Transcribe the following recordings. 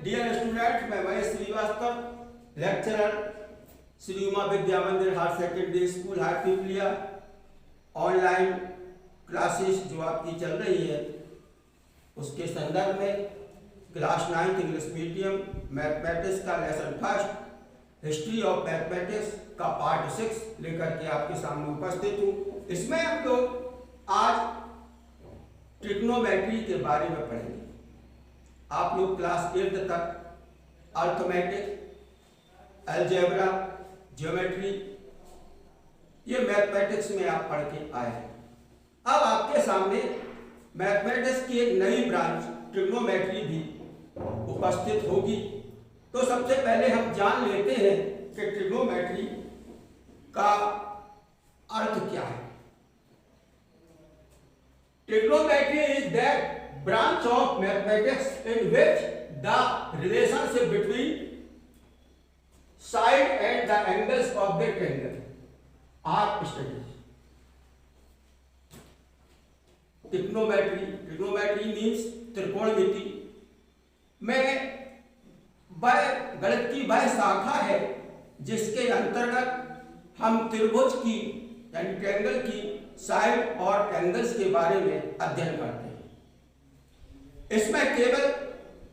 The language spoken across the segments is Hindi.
डियर स्टूडेंट, मैं Mahesh Shrivastava, lecturer Shri Uma Vidya Mandir higher secondary school Hatpipliya. Online classes जो आपकी चल रही है उसके संदर्भ में क्लास 9 इंग्लिश मीडियम मैथमेटिक्स का lesson first history of mathematics का पार्ट 6 लेकर के आपके सामने उपस्थित हूँ। इसमें हम लोग आज ट्रिग्नोमेट्री के बारे में पढ़ेंगे। आप लोग क्लास 8 तक अर्थमेटिक, अलजेब्रा, ज्योमेट्री ये मैथमेटिक्स में आप पढ़ के आए हैं। अब आपके सामने मैथमेटिक्स की एक नई ब्रांच ट्रिग्नोमेट्री भी उपस्थित होगी। तो सबसे पहले हम जान लेते हैं कि ट्रिग्नोमेट्री का अर्थ क्या है। Trigonometry is that branch of mathematics in which the relationship between side and the angles of the triangle are studied. Trigonometry means त्रिकोणमिति में वह गणित की वह शाखा है जिसके अंतर्गत हम त्रिभुज की यानी ट्रायंगल की साइड और एंगल्स के बारे में अध्ययन करते हैं। इसमें केवल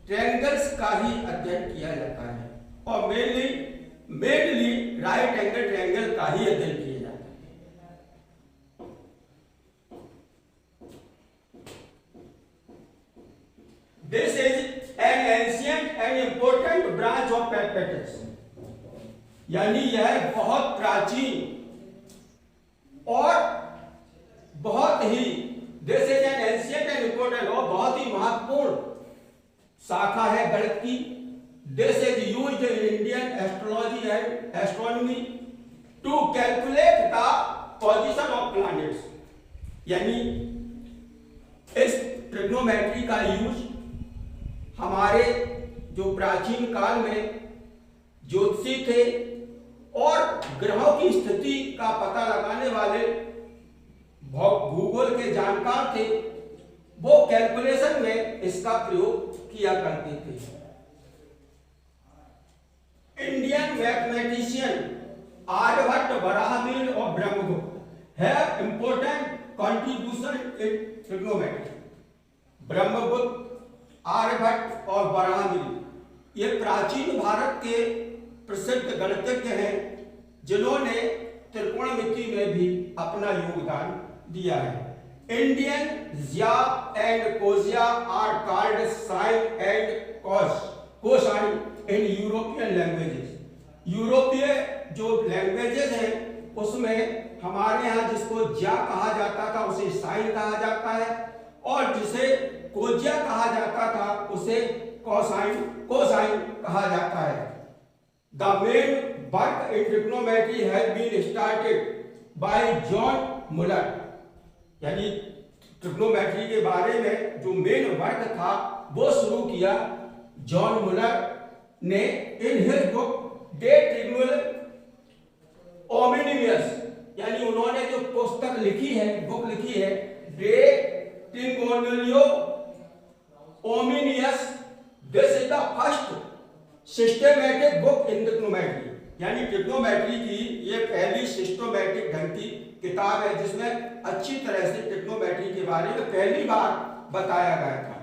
ट्रायंगल्स का ही अध्ययन किया जाता है और मेनली राइट एंगल ट्रायंगल का ही अध्ययन किया जाता है। This is an ancient and important branch of mathematics, यानी यह बहुत प्राचीन और बहुत ही this is an ancient and important और बहुत ही महत्वपूर्ण शाखा है गणित की। This is used in Indian astrology and astronomy to calculate the position of planets, यानी इस ट्रिग्नोमेट्री का यूज हमारे जो प्राचीन काल में ज्योतिषी थे और ग्रहों की स्थिति का पता लगाने वाले भूगोल के जानकार थे, वो कैलकुलेशन में इसका प्रयोग किया करते थे। इंडियन मैथमेटिशियन आर्यभट्ट, बराहमीर और Brahmagupta have important contribution in trigonometry. Brahmagupta, Aryabhatta और बराहमीर ये प्राचीन भारत के प्रसिद्ध गणितज्ञ हैं जिन्होंने त्रिकोणमिति में भी अपना योगदान दिया है। Indian jya and kojya are called sine and cosine in European languages. यूरोपीय जो लैंग्वेजेस हैं उसमें हमारे यहाँ जिसको ज्या कहा जाता था उसे साइन कहा जाता है और जिसे कोजिया कहा जाता था उसे कोसाइन कहा जाता है। The main work in trigonometry has been started by John Muller, यानी ट्रिग्नोमेट्री के बारे में जो मेन वर्क था वो शुरू किया जॉन मुलर ने in his book day trigonometry ओमिनियस, यानी उन्होंने जो पुस्तक लिखी है बुक लिखी है day trigonometry ओमिनियस। This is the first systematic book in trigonometry, यानी ट्रिग्नोमेट्री की ये पहली सिस्टमैटिक ढंग की किताब है जिसमें अच्छी तरह से ट्रिग्नोमेट्री के बारे में पहली बार बताया गया था।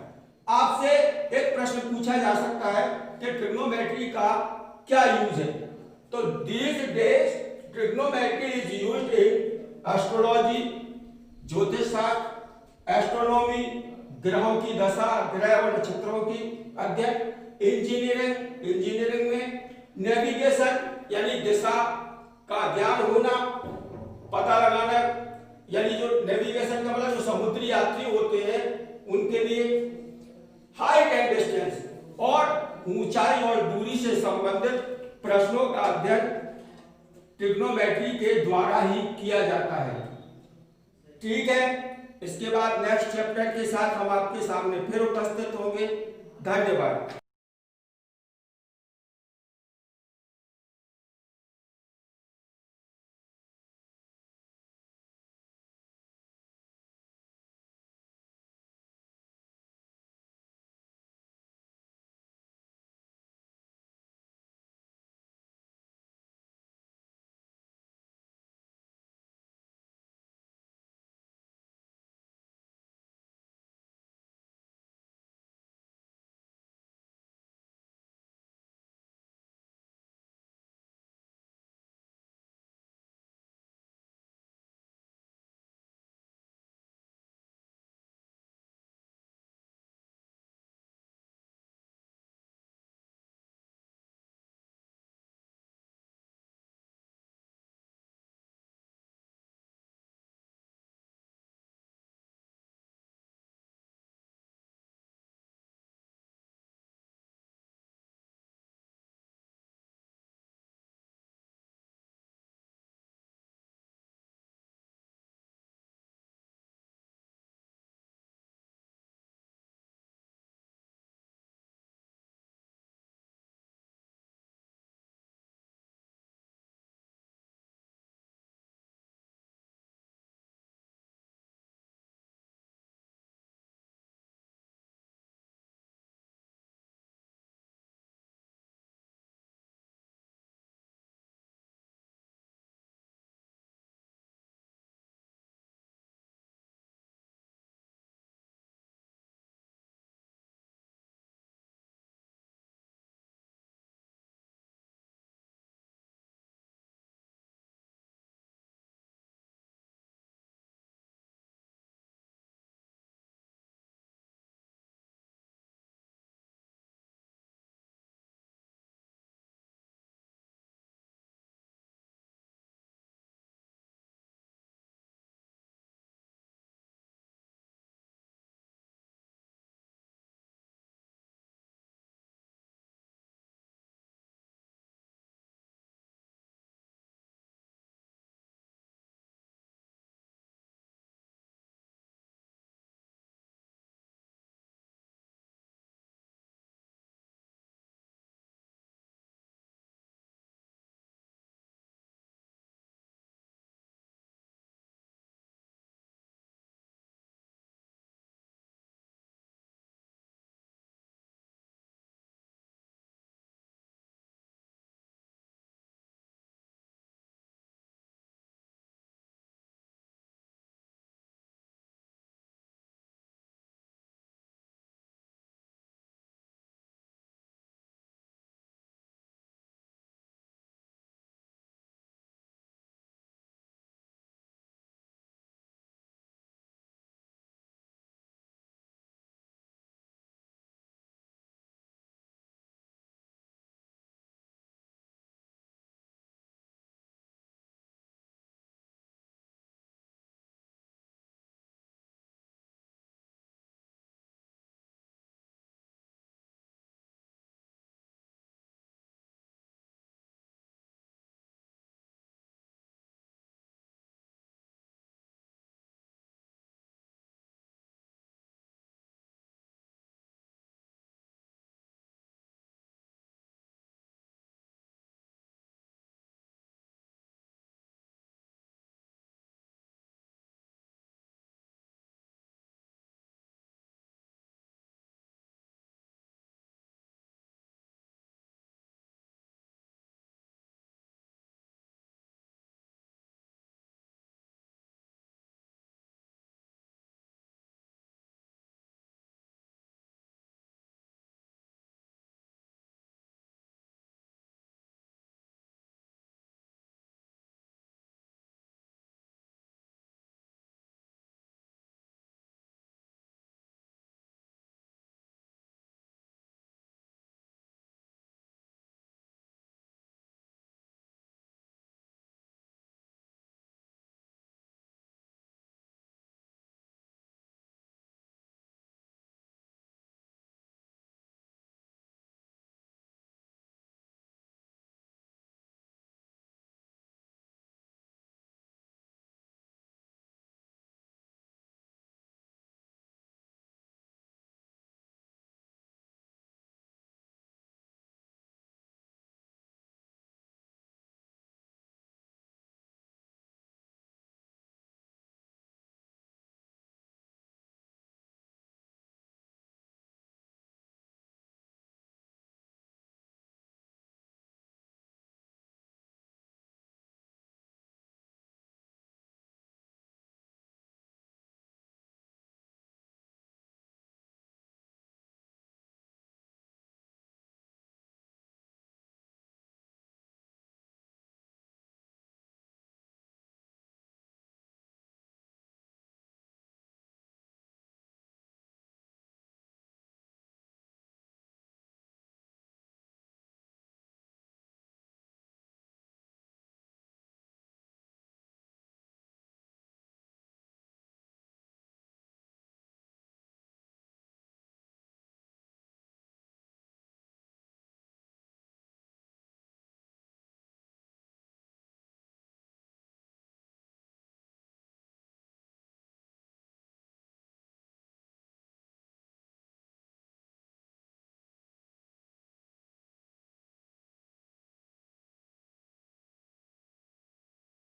आपसे एक प्रश्न पूछा जा सकता है कि ट्रिग्नोमेट्री का क्या यूज है। तो these days trigonometry is used in astrology, ज्योतिष शास्त्र, एस्ट्रोनॉमी, ग्रहों की दशा, ग्रह और नक्षत्रों की अध्ययन, इंजीनियरिंग में नेविगेशन यानी दिशा का ज्ञान होना, पता लगाना, यानी जो नेविगेशन का मतलब जो समुद्री यात्री होते हैं उनके लिए हाइट एंड डिस्टेंस और ऊंचाई और दूरी से संबंधित प्रश्नों का अध्ययन ट्रिग्नोमेट्री के द्वारा ही किया जाता है। ठीक है, इसके बाद नेक्स्ट चैप्टर के साथ हम आपके सामने फिर उपस्थित होंगे। धन्यवाद।